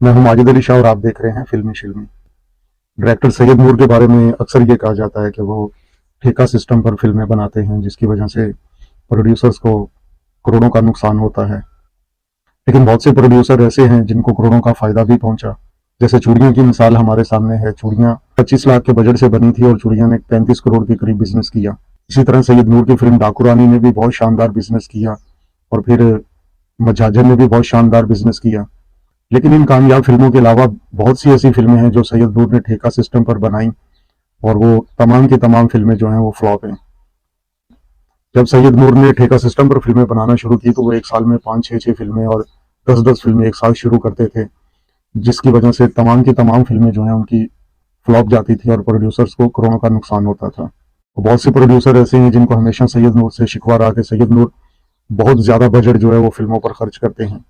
मैं हूं माजिद अली शाह और आप देख रहे हैं फिल्मी शिल्मी। डायरेक्टर सैयद नूर के बारे में अक्सर ये कहा जाता है कि वो ठेका सिस्टम पर फिल्में बनाते हैं, जिसकी वजह से प्रोड्यूसर्स को करोड़ों का नुकसान होता है। लेकिन बहुत से प्रोड्यूसर ऐसे हैं जिनको करोड़ों का फायदा भी पहुंचा। जैसे चूड़ियां की मिसाल हमारे सामने है। चूड़ियां 25 लाख के बजट से बनी थी और चूड़ियां ने 35 करोड़ के करीब बिजनेस किया। इसी तरह सैयद नूर की फिल्म डाकू रानी ने भी बहुत शानदार बिजनेस किया और फिर मजाजर ने भी बहुत शानदार बिजनेस किया। लेकिन इन कामयाब फिल्मों के अलावा बहुत सी ऐसी फिल्में हैं जो सैयद नूर ने ठेका सिस्टम पर बनाई और वो तमाम की तमाम फिल्में जो हैं वो फ्लॉप हैं। जब सैयद नूर ने ठेका सिस्टम पर फिल्में बनाना शुरू की तो वो एक साल में 5-6 फिल्में और 10-10 फिल्में एक साथ शुरू करते थे, जिसकी वजह से तमाम की तमाम फिल्में जो हैं उनकी फ्लॉप जाती थी और प्रोड्यूसर्स को करोड़ों का नुकसान होता था। और बहुत से प्रोड्यूसर ऐसे हैं जिनको हमेशा सैयद नूर से शिकवा रहा कि सैयद नूर बहुत ज्यादा बजट जो है वो फिल्मों पर खर्च करते हैं।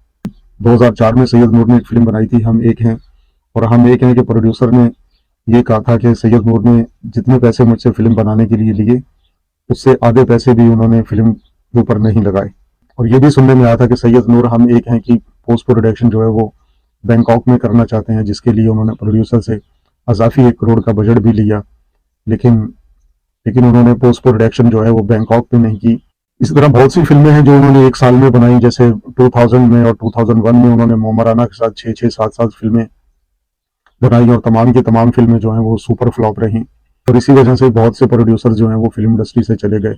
2004 में सैयद नूर ने एक फिल्म बनाई थी हम एक हैं, और हम एक हैं कि प्रोड्यूसर ने ये कहा था कि सैयद नूर ने जितने पैसे मुझसे फिल्म बनाने के लिए लिए उससे आधे पैसे भी उन्होंने फिल्म के ऊपर नहीं लगाए। और ये भी सुनने में आया था कि सैयद नूर हम एक हैं कि पोस्ट प्रोडक्शन जो है वो बैंकॉक में करना चाहते हैं, जिसके लिए उन्होंने प्रोड्यूसर से अजाफी 1 करोड़ का बजट भी लिया। लेकिन लेकिन उन्होंने पोस्ट प्रोडक्शन जो है वो बैंकॉक में नहीं की। इसी तरह बहुत सी फिल्में हैं जो उन्होंने एक साल में बनाई। जैसे 2000 में और 2001 में उन्होंने मोमराना के साथ 6-6, 7-7 फिल्में बनाई और तमाम की तमाम फिल्में जो हैं वो सुपर फ्लॉप रहीं। और इसी वजह से बहुत से प्रोड्यूसर जो हैं वो फिल्म इंडस्ट्री से चले गए।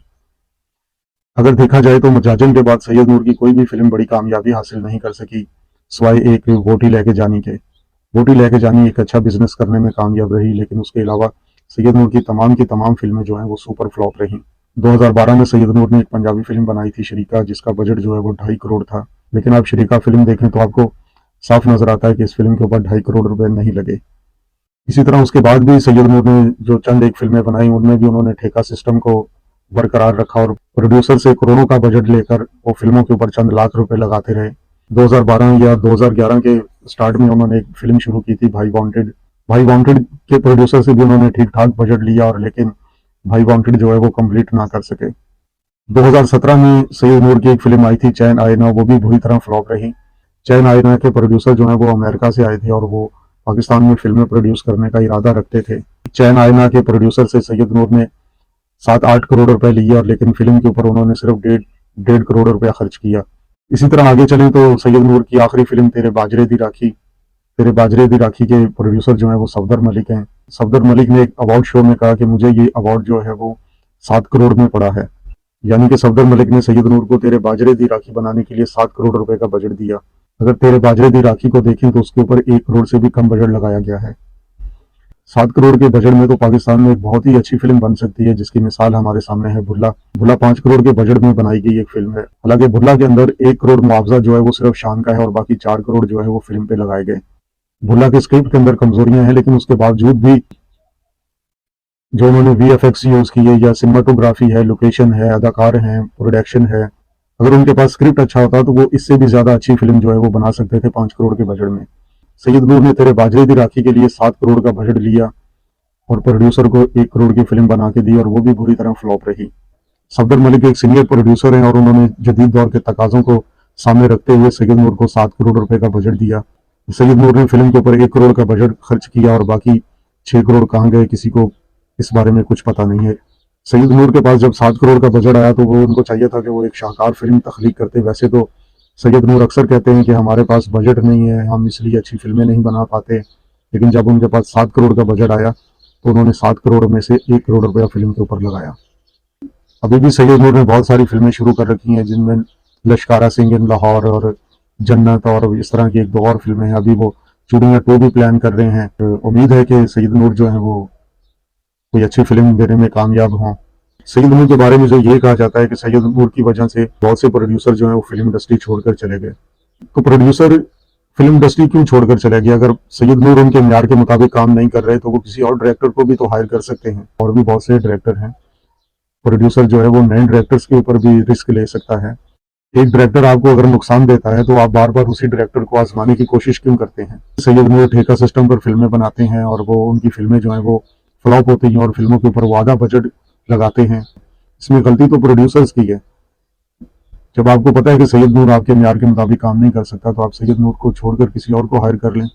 अगर देखा जाए तो मजाजन के बाद सैयद नूर की कोई भी फिल्म बड़ी कामयाबी हासिल नहीं कर सकी, सिवाय एक वोटी लेके जानी के। वोटी लेके जानी एक अच्छा बिजनेस करने में कामयाब रही, लेकिन उसके अलावा सैयद नूर की तमाम फिल्में जो हैं वो सुपर फ्लॉप रहीं। 2012 में सैयद नूर ने एक पंजाबी फिल्म बनाई थी शरीका, जिसका बजट जो है वो 2.5 करोड़ था। लेकिन आप शरीका फिल्म देखें तो आपको साफ नजर आता है कि इस फिल्म के ऊपर 2.5 करोड़ रुपए नहीं लगे। इसी तरह उसके बाद भी सैयद नूर ने जो चंद एक फिल्में बनाई उनमें भी उन्होंने ठेका सिस्टम को बरकरार रखा और प्रोड्यूसर से करोड़ों का बजट लेकर वो फिल्मों के ऊपर चंद लाख रुपए लगाते रहे। 2012 या 2011 के स्टार्ट में उन्होंने एक फिल्म शुरू की थी भाई वांटेड। भाई वांटेड के प्रोड्यूसर से भी उन्होंने ठीक ठाक बजट लिया, और लेकिन भाई वांटेड जो है वो कंप्लीट ना कर सके। 2017 में सैयद नूर की एक फिल्म आई थी चैन आईना, वो भी बुरी तरह फ्लॉप रही। चैन आईना के प्रोड्यूसर जो है वो अमेरिका से आए थे और वो पाकिस्तान में फिल्में प्रोड्यूस करने का इरादा रखते थे। चैन आईना के प्रोड्यूसर से सैयद नूर ने 7-8 करोड़ रुपए लिए, और लेकिन फिल्म के ऊपर उन्होंने सिर्फ 1.5 करोड़ रुपया खर्च किया। इसी तरह आगे चलें तो सैयद नूर की आखिरी फिल्म तेरे बाजरे दी राखी के प्रोड्यूसर जो है वो सफदर मलिक हैं। सफदर मलिक ने एक अवार्ड शो में कहा कि मुझे ये अवार्ड जो है वो 7 करोड़ में पड़ा है। यानी कि सफदर मलिक ने सैयद नूर को तेरे बाजरे दी राखी बनाने के लिए 7 करोड़ रुपए का बजट दिया। अगर तेरे बाजरे दी राखी को देखें तो उसके ऊपर 1 करोड़ से भी कम बजट लगाया गया है। 7 करोड़ के बजट में तो पाकिस्तान में एक बहुत ही अच्छी फिल्म बन सकती है, जिसकी मिसाल हमारे सामने है भुल्ला। भुल्ला 5 करोड़ के बजट में बनाई गई एक फिल्म है। हालांकि भुल्ला के अंदर 1 करोड़ मुआवजा जो है वो सिर्फ शान का है और बाकी 4 करोड़ जो है वो फिल्म पे लगाए गए। भुल्ला के स्क्रिप्ट के अंदर कमजोरियां हैं, लेकिन उसके बावजूद भी जो उन्होंने वीएफएक्स यूज किए या सिनेमाटोग्राफी है, लोकेशन है, अदाकार हैं, प्रोडक्शन है, अगर उनके पास स्क्रिप्ट अच्छा होता तो वो इससे भी ज्यादा अच्छी फिल्म जो है वो बना सकते थे 5 करोड़ के बजट में। सैयद नूर ने तेरे बाजरे दी राखी के लिए 7 करोड़ का बजट लिया और प्रोड्यूसर को 1 करोड़ की फिल्म बना के दी, और वो भी बुरी तरह फ्लॉप रही। सफदर मलिक एक सीनियर प्रोड्यूसर हैं और उन्होंने जदीद दौर के तकाजों को सामने रखते हुए सैयद नूर को 7 करोड़ रुपए का बजट दिया। सैयद नूर ने फिल्म के ऊपर 1 करोड़ का बजट खर्च किया और बाकी 6 करोड़ कहाँ गए किसी को इस बारे में कुछ पता नहीं है। सैयद नूर के पास जब 7 करोड़ का बजट आया तो वो उनको चाहिए था कि वो एक शाहकार फिल्म तख्लीक करते। वैसे तो सैयद नूर अक्सर कहते हैं कि हमारे पास बजट नहीं है, हम इसलिए अच्छी फिल्में नहीं बना पाते, लेकिन जब उनके पास 7 करोड़ का बजट आया तो उन्होंने 7 करोड़ में से 1 करोड़ रुपया फिल्म के ऊपर लगाया। अभी भी सैयद नूर ने बहुत सारी फिल्में शुरू कर रखी हैं, जिनमें लश्कारा सिंह इन लाहौर और जन्नत और इस तरह की 1-2 और फिल्में हैं। अभी वो चूड़ियां 2 भी प्लान कर रहे हैं। तो उम्मीद है कि सैयद नूर जो है वो कोई अच्छी फिल्म देने में कामयाब हों। सैयद नूर के बारे में जो ये कहा जाता है कि सैयद नूर की वजह से बहुत से प्रोड्यूसर जो है वो फिल्म इंडस्ट्री छोड़कर चले गए। तो प्रोड्यूसर फिल्म इंडस्ट्री क्यों छोड़कर चले गए? अगर सैयद नूर उनके म्यार के मुताबिक काम नहीं कर रहे तो वो किसी और डायरेक्टर को भी तो हायर कर सकते हैं। और भी बहुत से डायरेक्टर हैं। प्रोड्यूसर जो है वो नए डायरेक्टर्स के ऊपर भी रिस्क ले सकता है। एक डायरेक्टर आपको अगर नुकसान देता है तो आप बार बार उसी डायरेक्टर को आजमाने की कोशिश क्यों करते हैं? सैयद नूर ठेका सिस्टम पर फिल्में बनाते हैं और वो उनकी फिल्में जो हैं वो फ्लॉप होती हैं और फिल्मों के ऊपर वो आधा बजट लगाते हैं। इसमें गलती तो प्रोड्यूसर्स की है। जब आपको पता है कि सैयद नूर आपके म्यार के मुताबिक काम नहीं कर सकता तो आप सैयद नूर को छोड़कर किसी और को हायर कर लें।